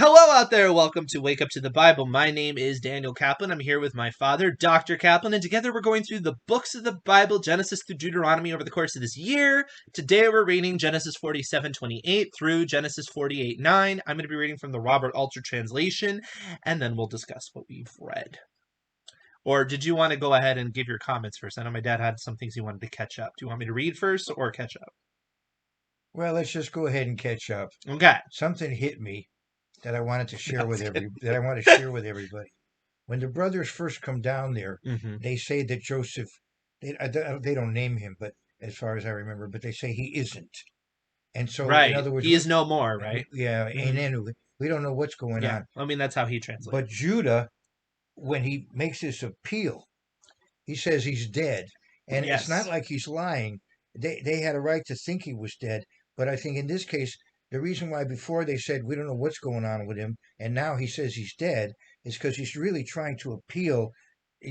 Hello out there. Welcome to Wake Up to the Bible. My name is Daniel Kaplan. I'm here with my father, Dr. Kaplan, and together we're going through the books of the Bible, Genesis through Deuteronomy, over the course of this year. Today we're reading Genesis 47:28 through Genesis 48:9. I'm going to be reading from the Robert Alter translation, and then we'll discuss what we've read. Or did you want to go ahead and give your comments first? I know my dad had some things he wanted to catch up. Do you want me to read first or catch up? Well, let's just go ahead and catch up. Okay. Something hit me that I wanted to share with That's good. everybody. When the brothers first come down there, they say that Joseph, they don't name him, but as far as I remember, but they say he isn't. And so, in Right. other words, He is no more, right? yeah, and then we don't know what's going Yeah. on. I mean, that's how he translates. But Judah, when he makes this appeal, he says he's dead. And Yes. it's not like he's lying. They had a right to think he was dead. But I think in this case, the reason why before they said we don't know what's going on with him, and now he says he's dead, is because he's really trying to appeal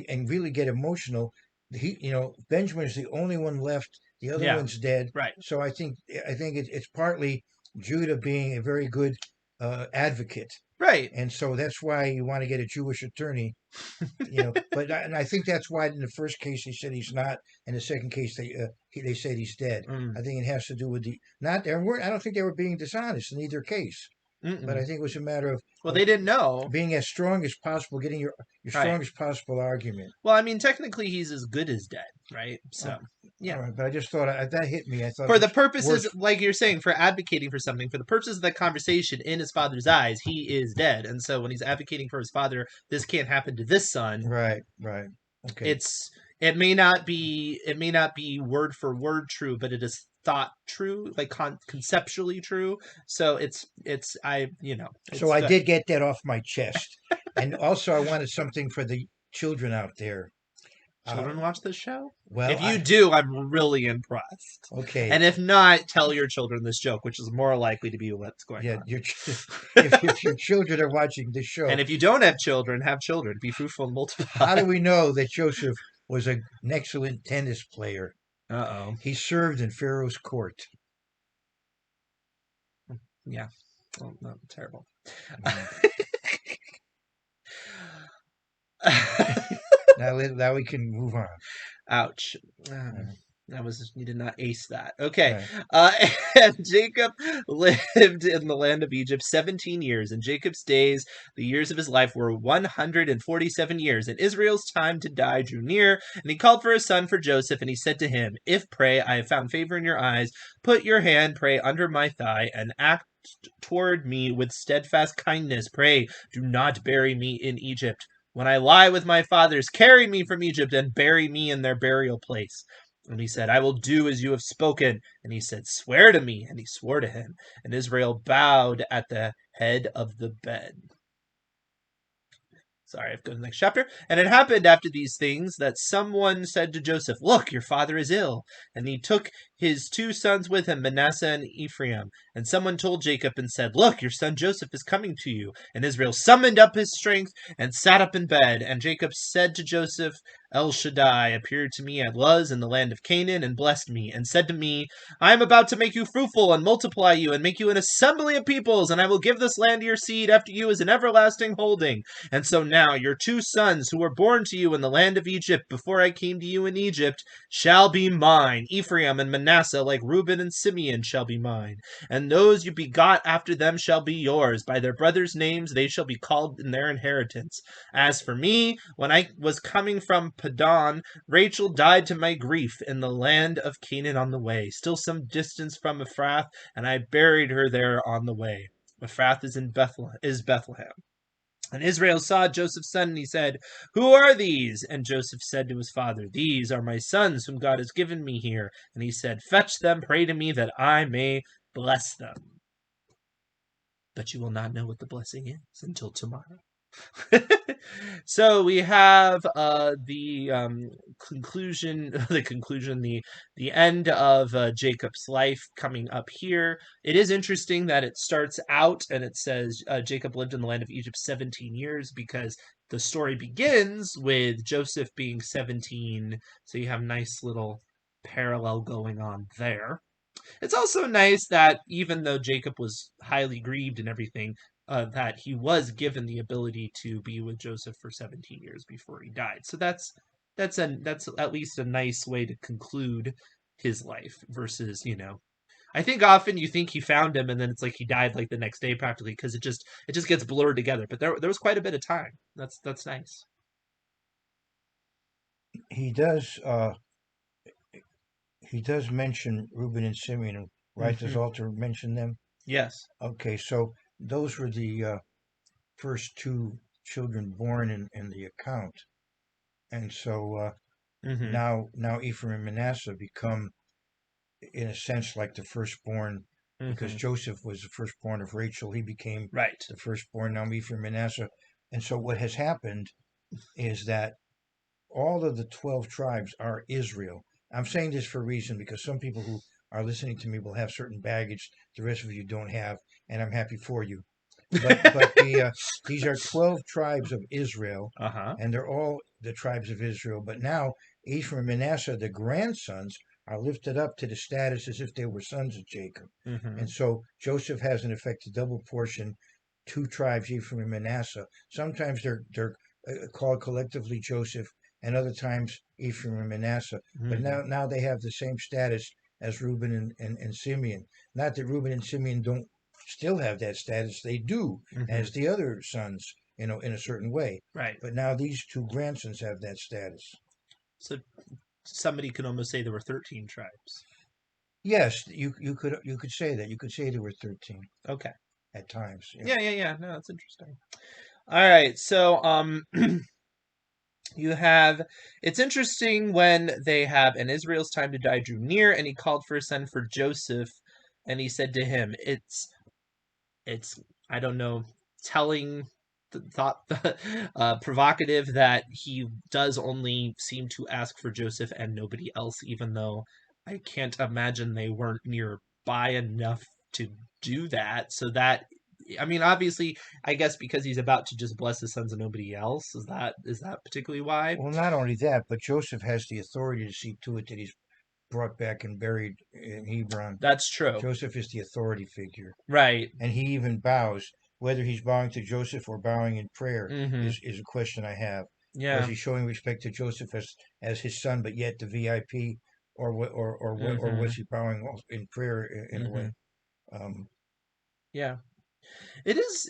and really get emotional. Benjamin is the only one left. The other one's dead. Right. So I think it's partly Judah being a very good advocate. Right. And so that's why you want to get a Jewish attorney, and I think that's why in the first case they said he's not, and the second case they said he's dead. I think it has to do with I don't think they were being dishonest in either case. But I think it was a matter of they didn't know, being as strong as possible, getting your strongest possible argument. Well, I mean, technically he's as good as dead, right? So yeah. All right, but I just thought that hit me. I thought for the purposes, like you're saying, for advocating for something, for the purposes of that conversation, in his father's eyes, he is dead, and so when he's advocating for his father, this can't happen to this son. Right. Okay. It may not be word for word true, but it is thought true, like conceptually true. So So I did get that off my chest, and also I wanted something for the children out there. Children watch this show? Well, if you do, I'm really impressed. Okay. And if not, tell your children this joke, which is more likely to be what's going on. Yeah, if your children are watching this show. And if you don't have children, have children. Be fruitful and multiply. How do we know that Joseph was an excellent tennis player? Uh-oh. He served in Pharaoh's court. Yeah. Well, not terrible. Now we can move on. Ouch. You did not ace that. Okay. Right. And Jacob lived in the land of Egypt 17 years. In Jacob's days, the years of his life were 147 years. And Israel's time to die drew near. And he called for a son for Joseph. And he said to him, "If, pray, I have found favor in your eyes, put your hand, pray, under my thigh, and act toward me with steadfast kindness. Pray, do not bury me in Egypt. When I lie with my fathers, carry me from Egypt and bury me in their burial place." And he said, "I will do as you have spoken." And he said, "Swear to me." And he swore to him. And Israel bowed at the head of the bed. Sorry, I have to go to the next chapter. And it happened after these things that someone said to Joseph, "Look, your father is ill." And he took his two sons with him, Manasseh and Ephraim. And someone told Jacob and said, "Look, your son Joseph is coming to you." And Israel summoned up his strength and sat up in bed. And Jacob said to Joseph, "El Shaddai appeared to me at Luz in the land of Canaan and blessed me and said to me, I am about to make you fruitful and multiply you and make you an assembly of peoples, and I will give this land to your seed after you as an everlasting holding. And so now your two sons who were born to you in the land of Egypt before I came to you in Egypt shall be mine. Ephraim and Manasseh, like Reuben and Simeon, shall be mine. And those you begot after them shall be yours. By their brothers' names they shall be called in their inheritance. As for me, when I was coming from Paddan, Rachel died to my grief in the land of Canaan on the way, still some distance from Ephrath, and I buried her there on the way. Ephrath is Bethlehem. And Israel saw Joseph's son, and he said, "Who are these?" And Joseph said to his father, "These are my sons whom God has given me here." And he said, "Fetch them, pray to me that I may bless them." But you will not know what the blessing is until tomorrow. So we have the end of Jacob's life coming up here. It is interesting that it starts out and it says Jacob lived in the land of Egypt 17 years because the story begins with Joseph being 17. So you have a nice little parallel going on there. It's also nice that even though Jacob was highly grieved and everything, that he was given the ability to be with Joseph for 17 years before he died. So that's at least a nice way to conclude his life versus, I think often you think he found him and then it's like he died like the next day practically because it just gets blurred together. But there was quite a bit of time. That's nice. He does. He does mention Reuben and Simeon, right? Does Hmm. Alter mention them? Yes. Okay, so those were the first two children born in the account, and so Hmm. now Ephraim and Manasseh become, in a sense, like the firstborn, because Hmm. Joseph was the firstborn of Rachel. He became Right. the firstborn. Now Ephraim and Manasseh, and so what has happened is that all of the 12 tribes are Israel. I'm saying this for a reason because some people who are listening to me will have certain baggage the rest of you don't have, and I'm happy for you. But these are 12 tribes of Israel, Uh-huh. and they're all the tribes of Israel. But now Ephraim and Manasseh, the grandsons, are lifted up to the status as if they were sons of Jacob. Hmm. And so Joseph has in effect a double portion, two tribes, Ephraim and Manasseh. Sometimes they're called collectively Joseph, and other times Ephraim and Manasseh. But Hmm. now they have the same status as Reuben and Simeon. Not that Reuben and Simeon don't still have that status. They do, Hmm. as the other sons, in a certain way. Right. But now these two grandsons have that status. So somebody could almost say there were 13 tribes. Yes, you could say that. You could say there were 13 Okay. at times. Yeah. Yeah. No, that's interesting. All right. So you have it's interesting when they have and Israel's time to die drew near, and he called for a son for Joseph, and he said to him, it's I don't know, telling thought provocative that he does only seem to ask for Joseph and nobody else, even though I can't imagine they weren't nearby enough to do that. So that I mean, obviously, I guess because he's about to just bless his sons and nobody else. Is that particularly why? Well, not only that, but Joseph has the authority to see to it that he's brought back and buried in Hebron. That's true. Joseph is the authority figure. Right. And he even bows. Whether he's bowing to Joseph or bowing in prayer Mm-hmm. is a question I have. Was Yeah. he showing respect to Joseph as his son, but yet the VIP, or Mm-hmm. was he bowing in prayer in a Mm-hmm. way? Um, Yeah. It is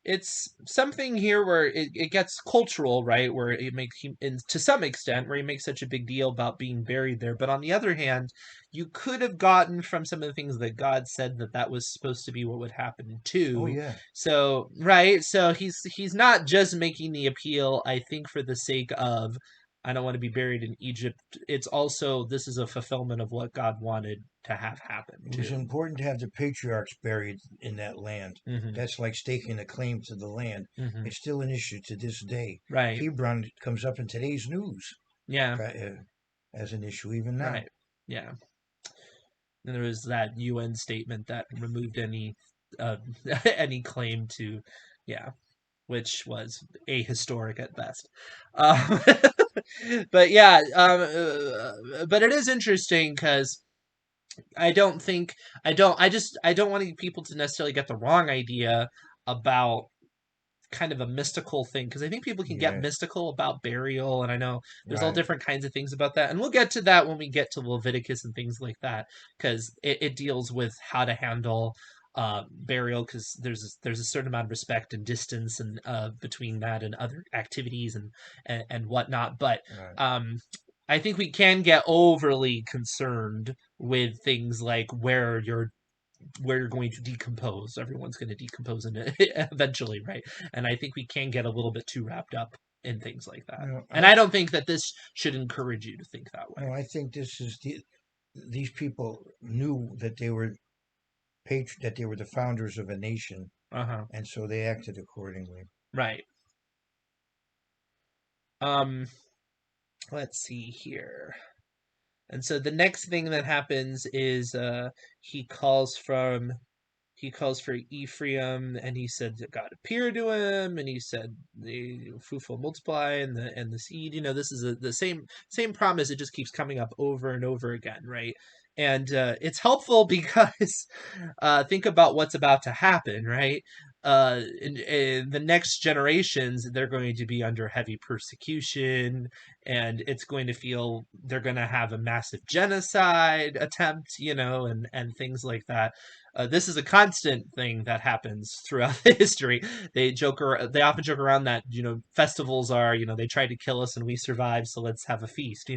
it's something here where it gets cultural, right? Where it makes him to some extent where he makes such a big deal about being buried there. But on the other hand, you could have gotten from some of the things that God said that that was supposed to be what would happen oh too. yeah, So, right? So he's not just making the appeal, I think, for the sake of I don't want to be buried in Egypt. It's also this is a fulfillment of what God wanted to have happen it was too. important to have the patriarchs buried in that land. Mhm. That's like staking a claim to the land. Mhm. It's still an issue to this day. Right. Hebron comes up in today's news Yeah. as an issue even now. Right. Yeah. And there was that UN statement that removed any uh, any claim to, yeah, which was ahistoric at best. Um, but yeah, but it is interesting because I don't think I don't want people to necessarily get the wrong idea about kind of a mystical thing because I think people can get Yes, mystical about burial, and I know there's all right. different kinds of things about that, and we'll get to that when we get to Leviticus and things like that because it deals with how to handle burial because there's a certain amount of respect and distance and between that and other activities and whatnot, but Right. um. I think we can get overly concerned with things like where you're going to decompose. Everyone's going to decompose in it eventually, right? And I think we can get a little bit too wrapped up in things like that. No, And I don't think that this should encourage you to think that way. I think these people knew that that they were the founders of a nation, Uh huh. and so they acted accordingly. Right. Um. Let's see here. And so the next thing that happens is he calls from he calls for Ephraim, and he said that God appeared to him, and he said the fruitful multiply and the seed. This is the same promise. It just keeps coming up over and over again, right? And it's helpful because think about what's about to happen, right? In the next generations, they're going to be under heavy persecution, and it's going to feel they're going to have a massive genocide attempt, and things like that. This is a constant thing that happens throughout the history. They often joke around that festivals are they tried to kill us and we survived, so let's have a feast.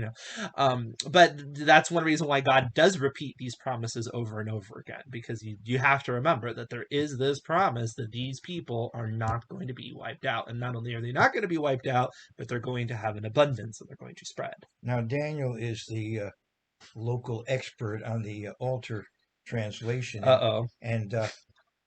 But that's one reason why God does repeat these promises over and over again, because you have to remember that there is this promise that these people are not going to be wiped out, and not only are they not going to be wiped out, but they're going to have an abundance and they're going to spread. Now, Daniel is the local expert on the altar translation, Uh oh. and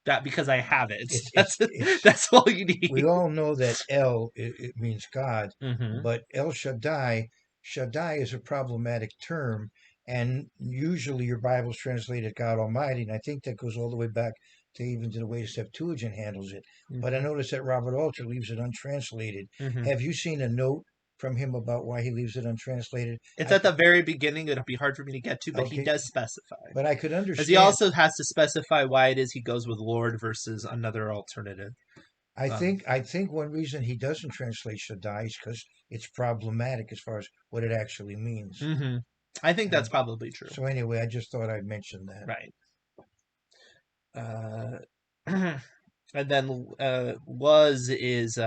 That because I have it. it's That's all you need. we all know that El it means God, Mm-hmm. but El Shaddai is a problematic term, and usually your Bible's translated God Almighty, and I think that goes all the way back to even to the way the Septuagint handles it. But I Mm-hmm. noticed that Robert Alter leaves it untranslated. Mm-hmm. Have you seen a note from him about why he leaves it untranslated? It's at the very beginning. It'll be hard for me to get to, but he Okay, does specify. but I could As he understand. also has to specify why it is he goes with Lord versus another alternative. Um, I think one reason he doesn't translate Shaddai is because it's problematic as far as what it actually means. hmm I think that's And probably true. so anyway, I just thought I'd mention that. Right. Uh, and then was is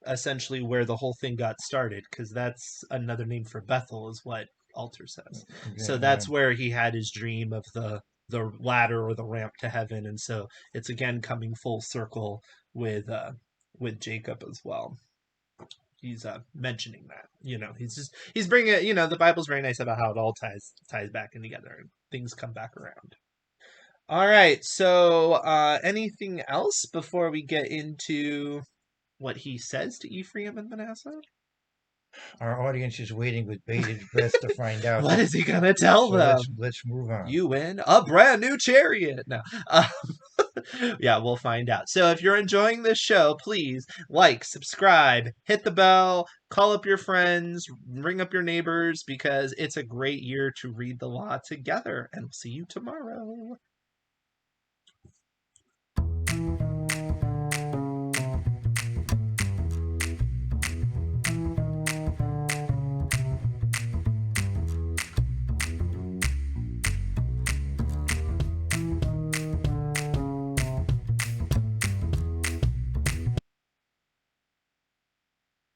essentially where the whole thing got started, because that's another name for Bethel, is what Alter says. So Yeah, that's where he had his dream of the ladder or the ramp to heaven, and so it's again coming full circle with Jacob as well. He's mentioning that he's bringing it. The Bible's very nice about how it all ties back in together and things come back around. All right, so anything else before we get into what he says to Ephraim and Manasseh? our audience is waiting with bated breath to find out. What is he gonna tell So them? let's move on. You win a brand new chariot. No, yeah, we'll find out. So if you're enjoying this show, please like, subscribe, hit the bell, call up your friends, ring up your neighbors, because it's a great year to read the law together. And we'll see you tomorrow.